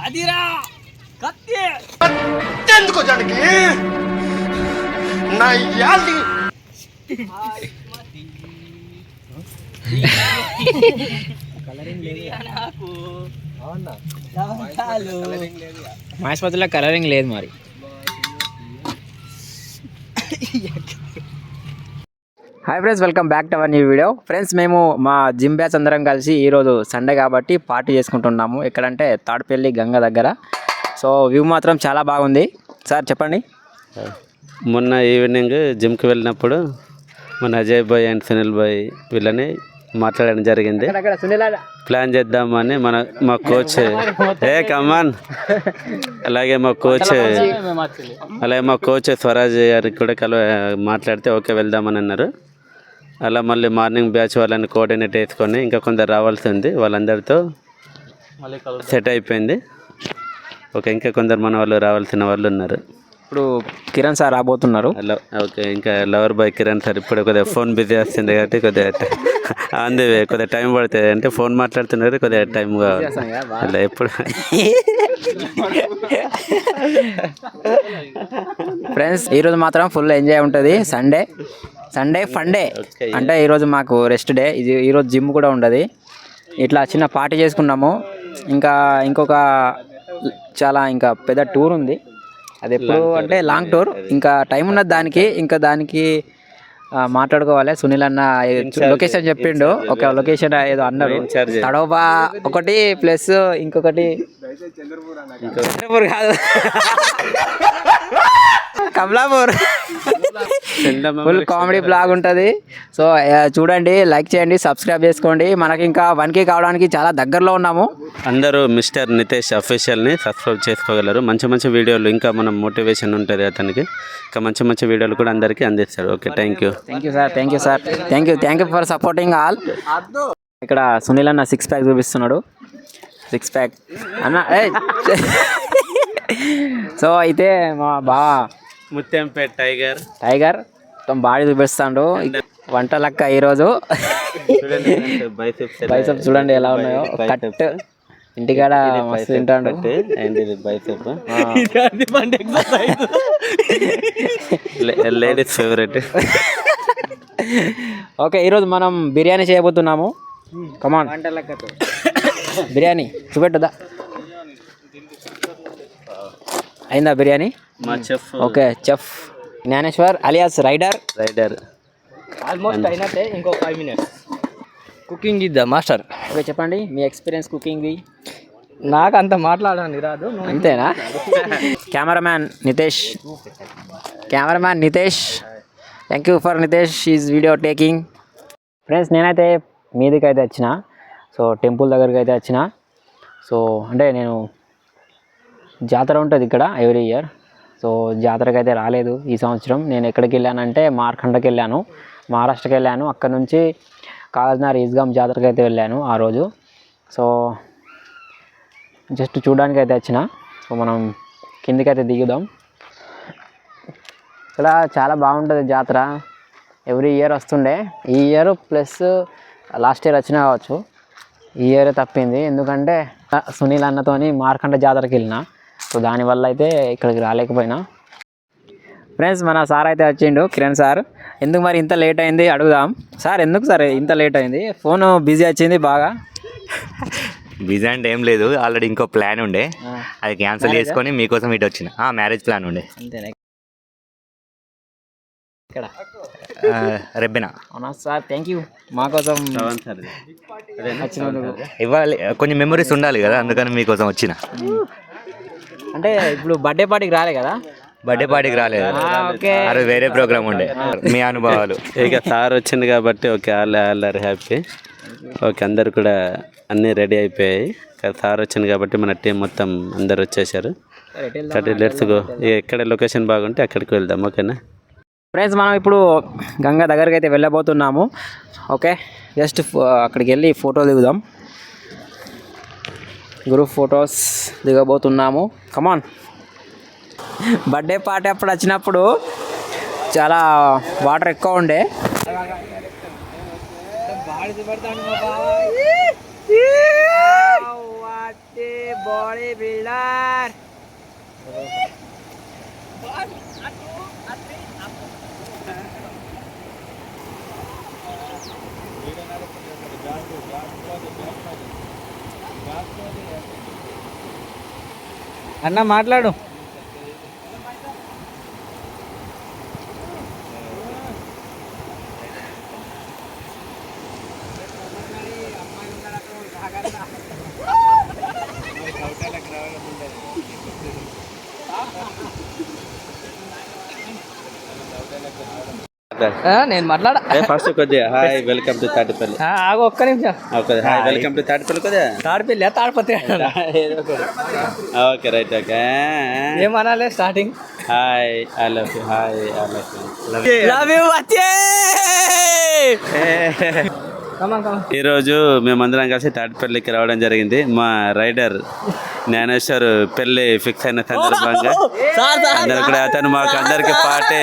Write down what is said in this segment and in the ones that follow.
అదిరా కత్తి ఎందుకు జనకి నా యాలి మాస్పత్రిలో కలరింగ్ లేదు మరి. Hi friends, welcome back to our new video. Friends, మేము మా జిమ్ బ్యాచ్ అందరం కలిసి ఈరోజు సండే కాబట్టి పార్టీ చేసుకుంటున్నాము. ఎక్కడంటే తాడిపల్లి గంగ దగ్గర. సో వ్యూ మాత్రం చాలా బాగుంది. సార్ చెప్పండి. మొన్న ఈవినింగ్ జిమ్కి వెళ్ళినప్పుడు మన అజయ్ బాయ్ అండ్ సునీల్ బాయ్ వీళ్ళని మాట్లాడడం జరిగింది. ప్లాన్ చేద్దామని మా కోచ్ కమాన్ అలాగే మా కోచ్ స్వరాజ్ గారికి కూడా మాట్లాడితే ఓకే వెళ్దామని అన్నారు. అలా మళ్ళీ మార్నింగ్ బ్యాచ్ వాళ్ళని కోఆర్డినేట్ వేసుకొని ఇంకా కొందరు రావాల్సి ఉంది, వాళ్ళందరితో సెట్ అయిపోయింది. ఓకే, ఇంకా కొందరు మన వాళ్ళు రావాల్సిన వాళ్ళు ఉన్నారు. ఇప్పుడు కిరణ్ సార్ రాబోతున్నారు. ఓకే, ఇంకా లవర్ బాయ్ కిరణ్ సార్ ఇప్పుడు కొద్దిగా ఫోన్ బిజీ వస్తుంది కాబట్టి కొద్దిగా కొద్దిగా టైం పడుతుంది. అంటే ఫోన్ మాట్లాడుతున్నారు, కొద్దిగా టైం కావాలి. అలా ఎప్పుడు ఫ్రెండ్స్, ఈరోజు మాత్రం ఫుల్ ఎంజాయ్ ఉంటుంది. సండే ఫండే అంటే ఈరోజు మాకు రెస్ట్ డే. ఈరోజు జిమ్ కూడా ఉండదు. ఇట్లా చిన్న పార్టీ చేసుకున్నాము. ఇంకొక ఇంకా పెద్ద టూర్ ఉంది. అది ఎప్పుడు అంటే లాంగ్ టూర్. ఇంకా టైం ఉన్నది దానికి మాట్లాడుకోవాలి. సునీల్ అన్న లొకేషన్ చెప్పిండు. ఒక లొకేషన్ ఏదో అన్నారు, తడోబా ఒకటి ప్లస్ ఇంకొకటి చంద్రపూర్ కాదు, కమలాపూర్. ఫుల్ కామెడీ బ్లాగ్ ఉంటుంది. సో చూడండి, లైక్ చేయండి, సబ్స్క్రైబ్ చేసుకోండి. మనకి ఇంకా 1K కావడానికి చాలా దగ్గరలో ఉన్నాము. అందరూ మిస్టర్ నితేష్ అఫీషియల్ని సబ్స్క్రైబ్ చేసుకోగలరు. మంచి వీడియోలు, ఇంకా మనం మోటివేషన్ ఉంటుంది అతనికి. ఇంకా మంచి వీడియోలు కూడా అందరికీ అందిస్తారు. Okay, thank you sir. Thank you for supporting all. ఇక్కడ సునీల్ అన్న 6 ప్యాక్ చూపిస్తున్నాడు. 6 ప్యాక్ అన్న. సో అయితే మా బావ ముత్యంపేట టైగర్ మొత్తం బాడీ చూపిస్తాడు. వంట లెక్క ఈరోజు. బైసెప్ చూడండి ఎలా ఉన్నాయో. కట్ ఇంటికాడ మస్తు తింటాడు. Ladies favourite. ఓకే, ఈరోజు మనం బిర్యానీ చేయబోతున్నాము. కమాన్, బిర్యానీ చూపెట్టుదా. అయిందా బిర్యానీ? మా chef. Okay, chef Gnaneshwar alias rider. Almost అయినట్టే, ఇంకో 5 minutes. కుకింగ్ ఇద్దా మాస్టర్. ఓకే, చెప్పండి మీ ఎక్స్పీరియన్స్ కుకింగ్ది. నాకు అంత మాట్లాడడానికి రాదు. అంతేనా? Cameraman Nitesh. Thank you for Nitesh is video taking. Friends, నేనైతే మీదికి అయితే వచ్చిన. సో టెంపుల్ దగ్గరికి అయితే వచ్చిన. సో అంటే నేను జాతర ఉంటుంది ఇక్కడ ఎవ్రీ ఇయర్. సో జాతరకి అయితే రాలేదు ఈ సంవత్సరం. నేను ఎక్కడికి వెళ్ళానంటే మార్కండకి వెళ్ళాను, మహారాష్ట్రకి వెళ్ళాను. అక్కడ నుంచి కాగజ్నగర్ ఈస్గామ్ జాతరకి అయితే వెళ్ళాను ఆ రోజు. సో జస్ట్ చూడడానికి అయితే వచ్చిన. సో మనం కిందికైతే దిగుదాం. ఇక్కడ చాలా బాగుంటుంది జాతర. ఎవ్రీ ఇయర్ వస్తుండే. ఈ ఇయర్ ప్లస్ లాస్ట్ ఇయర్ వచ్చినా కావచ్చు. ఈ ఇయర్ తప్పింది, ఎందుకంటే సునీల్ అన్నతోని మార్కండ జాతరకి వెళ్ళిన. సో దానివల్ల అయితే ఇక్కడికి రాలేకపోయినా. ఫ్రెండ్స్, మన సార్ అయితే వచ్చిండు, కిరణ్ సార్. ఎందుకు మరి ఇంత లేట్ అయింది అడుగుదాం. సార్, ఎందుకు సార్ ఇంత లేట్ అయింది? ఫోన్ బిజీ వచ్చింది బాగా. బిజీ అంటే ఏం లేదు, ఆల్రెడీ ఇంకో ప్లాన్ ఉండే, అది క్యాన్సిల్ చేసుకొని మీకోసం ఇటు వచ్చిన. మ్యారేజ్ ప్లాన్ ఉండే. అంతేనా? ఇక్కడ రెబ్బెనా. అవునా సార్? థ్యాంక్ యూ మా కోసం ఇవ్వాలి. కొన్ని మెమరీస్ ఉండాలి కదా, అందుకని మీకోసం వచ్చిన. అంటే ఇప్పుడు బర్త్డే పార్టీకి రాలే కదా? బర్త్డే పార్టీకి రాలేదు, అరే వేరే ప్రోగ్రామ్ ఉండే. మీ అనుభవాలు. ఇక సార్ వచ్చింది కాబట్టి ఓకే, ఆల్ హ్యాపీ. ఓకే, అందరు కూడా అన్నీ రెడీ అయిపోయాయి. సార్ వచ్చింది కాబట్టి మన టీం మొత్తం అందరు వచ్చేసారు. Let's go. ఎక్కడ లొకేషన్ బాగుంటే అక్కడికి వెళ్దాం. ఓకేనా ఫ్రెండ్స్, మనం ఇప్పుడు గంగా దగ్గరికి అయితే వెళ్ళబోతున్నాము. ఓకే, జస్ట్ అక్కడికి వెళ్ళి ఫోటో దిగుదాం. గ్రూప్ ఫొటోస్ దిగబోతున్నాము. కమాన్. బర్త్డే పార్టీ అప్పుడు వచ్చినప్పుడు చాలా వాటర్ ఎక్కువ ఉండే. Body builder. అన్న మాట్లాడు. నేను మాట్లాడా. ఫస్ట్ కొద్దిగా హాయ్ వెల్కమ్ టు తాటిపల్లి. ఆగు ఒక్క నిమిషం. హాయ్ వెల్కమ్ టు తాటిపల్లి కొద్దిగా. Tadipalli Tadipatri okay right okay. ఏమనాలి starting? Hi I love you. Hi I love you. Love you వచ్చే. ఈరోజు మేమందరం కలిసి తాటిపల్లికి రావడం జరిగింది. మా రైడర్ జ్ఞానేశ్వర్ పెళ్ళి ఫిక్స్ అయిన సందర్భంగా అందరు కూడా అతను మాకు అందరికి పాటే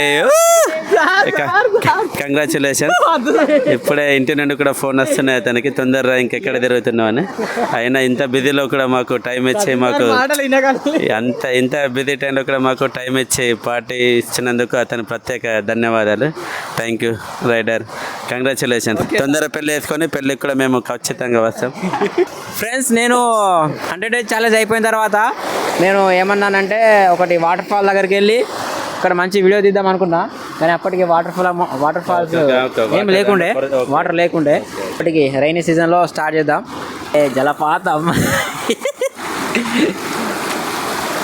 కంగ్రాచులేషన్. ఇప్పుడే ఇంటి నుండి కూడా ఫోన్ వస్తున్నాయి అతనికి, తొందరగా ఇంకెక్కడ తిరుగుతున్నావు అని. అయినా ఇంత బిజీలో కూడా మాకు టైం ఇచ్చి మాకు ఇంత బిజీ టైంలో కూడా మాకు టైం ఇచ్చి పార్టీ ఇచ్చినందుకు అతను ప్రత్యేక ధన్యవాదాలు. Thank you rider, congratulation. తొందరగా పెళ్ళి వేసుకొని పెళ్ళికి కూడా మేము ఖచ్చితంగా వస్తాం. ఫ్రెండ్స్, నేను 100 days ఛాలెంజ్ అయిపోయిన తర్వాత నేను ఏమన్నానంటే ఒకటి వాటర్ ఫాల్ దగ్గరికి వెళ్ళి ఇక్కడ మంచి వీడియో తీద్దాం అనుకున్నా. కానీ అప్పటికి వాటర్ ఫాల్స్ ఏం లేకుండే, వాటర్ లేకుండే. అప్పటికి రైనీ సీజన్లో స్టార్ట్ చేద్దాం. జలపాతం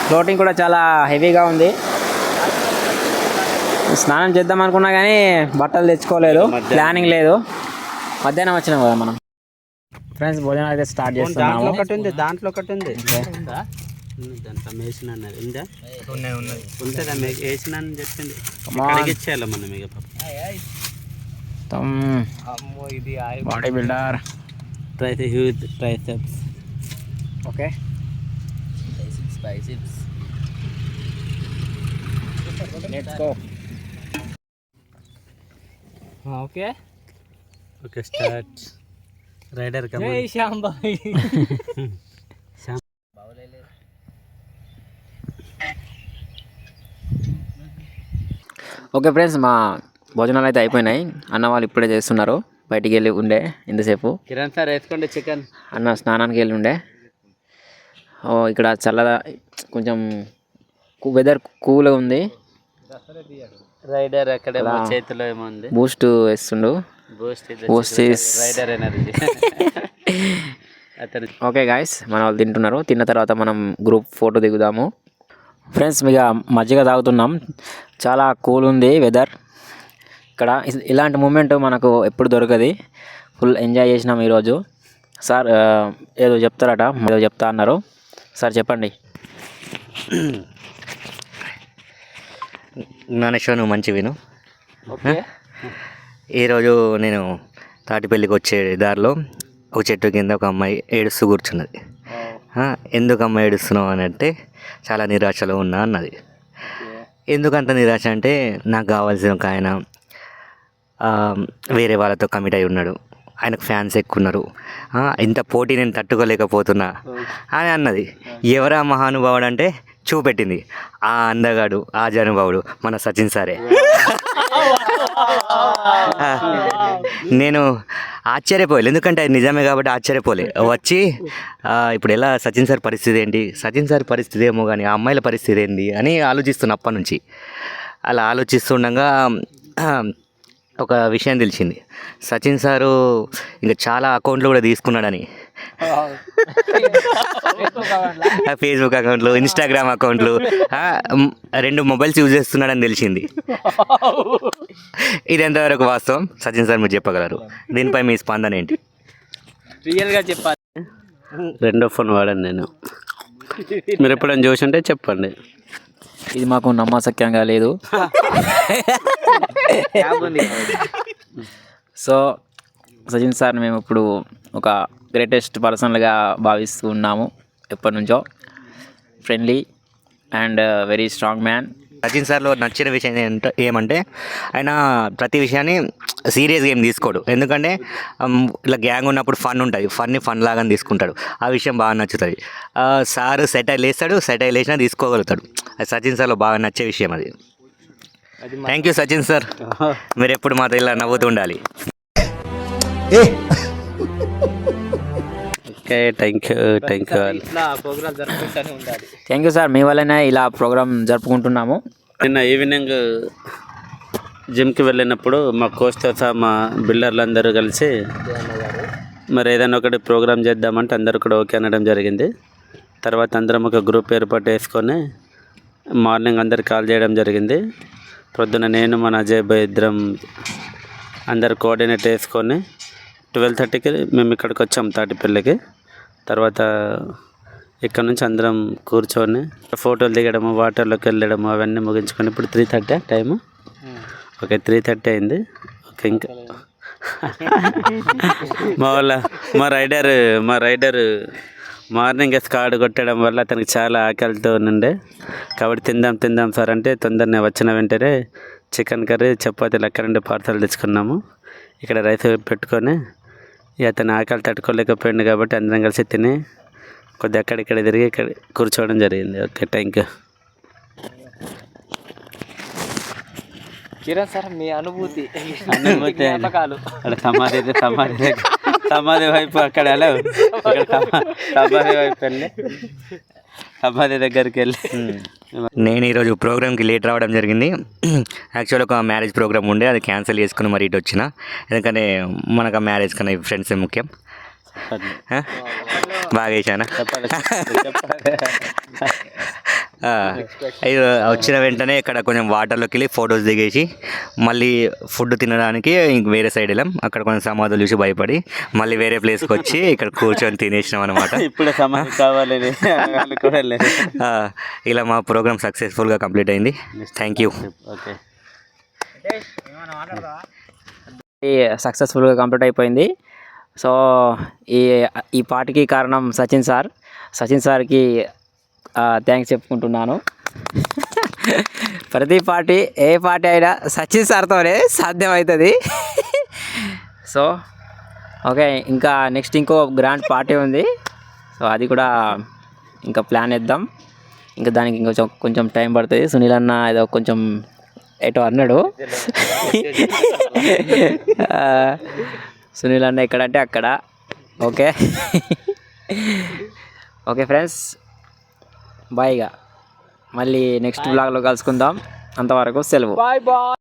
ఫ్లోటింగ్ కూడా చాలా హెవీగా ఉంది. స్నానం చేద్దాం అనుకున్నా కానీ బట్టలు తెచ్చుకోలేదు, ప్లానింగ్ లేదు. మధ్యాహ్నం వచ్చినాం కదా మనం. ఫ్రెండ్స్, భోజనం అయితే స్టార్ట్ చేస్తున్నాము. దాంట్లో ఒకటి ఉంది దాంట్లో మేసిన అన్నారు ఉందా? ఉంటుందా? వేసిన అని చెప్పింది. అడిగిచ్చేయాలి మనం ఇక body builder huge triceps. Okay, let's go. Okay okay start. Rider come. Jai Shyambhai. Okay friends, మా భోజనాలు అయితే అయిపోయినాయి. అన్న వాళ్ళు ఇప్పుడే చేస్తున్నారు. బయటికి వెళ్ళి ఉండే ఇంతసేపు. కిరణ్ సార్ వేసుకోండి చికెన్. అన్న స్నానానికి వెళ్ళి ఉండే. ఇక్కడ చల్లగా కొంచెం వెదర్ కూల్గా ఉంది. రైడర్ అక్కడ చేతిలో ఏమో ఉంది, బూస్ట్ వేస్తుండు. Boost rider energy. Okay guys, మన వాళ్ళు తింటున్నారు. తిన్న తర్వాత మనం గ్రూప్ ఫోటో దిగుదాము. ఫ్రెండ్స్, ఇక మజ్జిగ తాగుతున్నాం. చాలా కూల్ ఉంది వెదర్. ఇక్కడ ఇలాంటి మూమెంట్ మనకు ఎప్పుడు దొరకదు. ఫుల్ ఎంజాయ్ చేసినాం ఈరోజు. సార్ ఏదో చెప్తారట, ఏదో చెప్తా అన్నారు. సార్ చెప్పండి. జ్ఞానేశ్వర్, నువ్వు మంచి విను. ఈరోజు నేను తాటిపల్లికి వచ్చే దారిలో ఒక చెట్టు కింద ఒక అమ్మాయి ఏడుస్తూ కూర్చున్నది. ఎందుకు అమ్మాయి ఏడుస్తున్నావు అని అంటే, చాలా నిరాశలో ఉన్నా అన్నది. ఎందుకంత నిరాశ అంటే, నాకు కావాల్సిన ఒక ఆయన వేరే వాళ్ళతో కమిట్ అయి ఉన్నాడు, ఆయనకు ఫ్యాన్స్ ఎక్కువ ఉన్నారు, ఇంత పోటీ నేను తట్టుకోలేకపోతున్నా అని అన్నది. ఎవరా మహానుభావుడు అంటే చూపెట్టింది. ఆ అందగాడు, ఆ జానుభావుడు మన సచిన్ సారే. నేను ఆశ్చర్యపోలే, ఎందుకంటే అది నిజమే కాబట్టి ఆశ్చర్యపోలే. వచ్చి ఇప్పుడు ఎలా సచిన్ సార్ పరిస్థితి ఏంటి, సచిన్ సార్ పరిస్థితి ఏమో కానీ ఆ అమ్మాయిల పరిస్థితి ఏంటి అని ఆలోచిస్తున్నా అప్పటి నుంచి. అలా ఆలోచిస్తుండగా ఒక విషయం తెలిసింది. సచిన్ సారు ఇంకా చాలా అకౌంట్లు కూడా తీసుకున్నాడని. ఫేస్బుక్ అకౌంట్లు, ఇన్స్టాగ్రామ్ అకౌంట్లు, 2 మొబైల్స్ యూజ్ చేస్తున్నాడని తెలిసింది. ఇది ఎంతవరకు వాస్తవం సచిన్ సార్ మీరు చెప్పగలరు? దీనిపై మీ స్పందన ఏంటి? రియల్గా చెప్పాలి. 2వ ఫోన్ వాడాను నేను. మీరు ఎప్పుడైనా చూసి ఉంటే చెప్పండి. ఇది మాకు నమ్మశక్యంగా లేదు. సో సచిన్ సార్ మేము ఇప్పుడు ఒక గ్రేటెస్ట్ పర్సన్గా భావిస్తూ ఉన్నాము. ఎప్పటి నుంచో friendly and very strong man. Sachin సార్లో నచ్చిన విషయం ఏమంటే ఆయన ప్రతి విషయాన్ని సీరియస్గా ఏం తీసుకోడు. ఎందుకంటే ఇలా గ్యాంగ్ ఉన్నప్పుడు ఫన్ ఉంటుంది, ఫన్ లాగా తీసుకుంటాడు. ఆ విషయం బాగా నచ్చుతుంది. సార్ సెటైల్ వేస్తాడు, సెటైల్ వేసినా తీసుకోగలుగుతాడు. అది సచిన్ సార్లో బాగా నచ్చే విషయం అది. థ్యాంక్ యూ సచిన్ సార్, మీరు ఎప్పుడు మాతో ఇలా నవ్వుతూ ఉండాలి. ఓకే, థ్యాంక్ యూ ఇట్లా ప్రోగ్రామ్ జరుపుకుంటూనే ఉండాలి. థ్యాంక్ యూ సార్, మీ వల్లనే ఇలా ప్రోగ్రామ్ జరుపుకుంటున్నాము. నిన్న ఈవినింగ్ జిమ్కి వెళ్ళినప్పుడు మా కోచ్తో సహా మా బిల్డర్లందరూ కలిసి మరి ఏదైనా ఒకటి ప్రోగ్రామ్ చేద్దామంటే అందరూ కూడా ఓకే అనడం జరిగింది. తర్వాత అందరం ఒక గ్రూప్ ఏర్పాటు చేసుకొని మార్నింగ్ అందరికి కాల్ చేయడం జరిగింది. ప్రొద్దున నేను మన అజయ్ భాయ్ ఇద్దరం అందరు కోఆర్డినేట్ వేసుకొని 12:30కి మేము ఇక్కడికి వచ్చాం తాటిపల్లికి. తర్వాత ఇక్కడ నుంచి అందరం కూర్చొని ఫోటోలు దిగడము, వాటర్లోకి వెళ్ళడము అవన్నీ ముగించుకొని ఇప్పుడు 3:30 టైము. ఓకే, 3:30 అయింది. ఓకే, ఇంకా మా రైడర్ మార్నింగ్ స్కాడ్ కొట్టడం వల్ల అతనికి చాలా ఆకలితో ఉండే. కాబట్టి తిందాం సార్ అంటే తొందరనే వచ్చిన వెంటనే చికెన్ కర్రీ, చపాతీలు అక్కడ నుండి పార్సల్ తెచ్చుకున్నాము. ఇక్కడ రైస్ పెట్టుకొని అతను ఆకలి తట్టుకోలేకపోయింది కాబట్టి అందరం కలిసి తిని కొద్దిగా అక్కడిక్కడ తిరిగి ఇక్కడ కూర్చోవడం జరిగింది. Okay, thank you. Kiran sir మీ అనుభూతి అక్కడ సమాధి వైపు అక్కడ సమాధి దగ్గరికి వెళ్ళి నేను ఈరోజు ప్రోగ్రామ్కి లేట్ రావడం జరిగింది. యాక్చువల్ ఒక మ్యారేజ్ ప్రోగ్రామ్ ఉండే, అది క్యాన్సిల్ చేసుకుని మరి ఇటు వచ్చిన. ఎందుకంటే మనకు ఆ మ్యారేజ్ కన్నా ఫ్రెండ్సే ముఖ్యం. బాగా వేసానా? వచ్చిన వెంటనే ఇక్కడ కొంచెం వాటర్లోకి వెళ్ళి ఫొటోస్ దిగేసి మళ్ళీ ఫుడ్ తినడానికి ఇంక వేరే సైడ్ వెళ్ళాం. అక్కడ కొంచెం సమాధులు చూసి భయపడి మళ్ళీ వేరే ప్లేస్కి వచ్చి ఇక్కడ కూర్చొని తినేసినాం అనమాట. ఇప్పుడు సమాధి కావాలి ఇలా మా ప్రోగ్రామ్ సక్సెస్ఫుల్గా కంప్లీట్ అయింది. Thank you. ఓకే, సక్సెస్ఫుల్గా కంప్లీట్ అయిపోయింది. సో ఈ పాటకి కారణం సచిన్ సార్కి థ్యాంక్స్ చెప్పుకుంటున్నాను. ప్రతి పార్టీ ఏ పార్టీ అయినా సచిన్ సార్తోనే సాధ్యమవుతుంది. సో ఓకే, ఇంకా నెక్స్ట్ ఇంకో గ్రాండ్ పార్టీ ఉంది. సో అది కూడా ఇంకా ప్లాన్ వేద్దాం. ఇంకా దానికి కొంచెం టైం పడుతుంది. సునీల్ అన్న ఏదో కొంచెం ఎటో అన్నాడు. సునీల్ అన్న ఎక్కడంటే అక్కడ. ఓకే ఓకే ఫ్రెండ్స్, బాయ్గా మళ్ళీ నెక్స్ట్ బ్లాగ్లో కలుసుకుందాం. అంతవరకు సెలవు. బాయ్.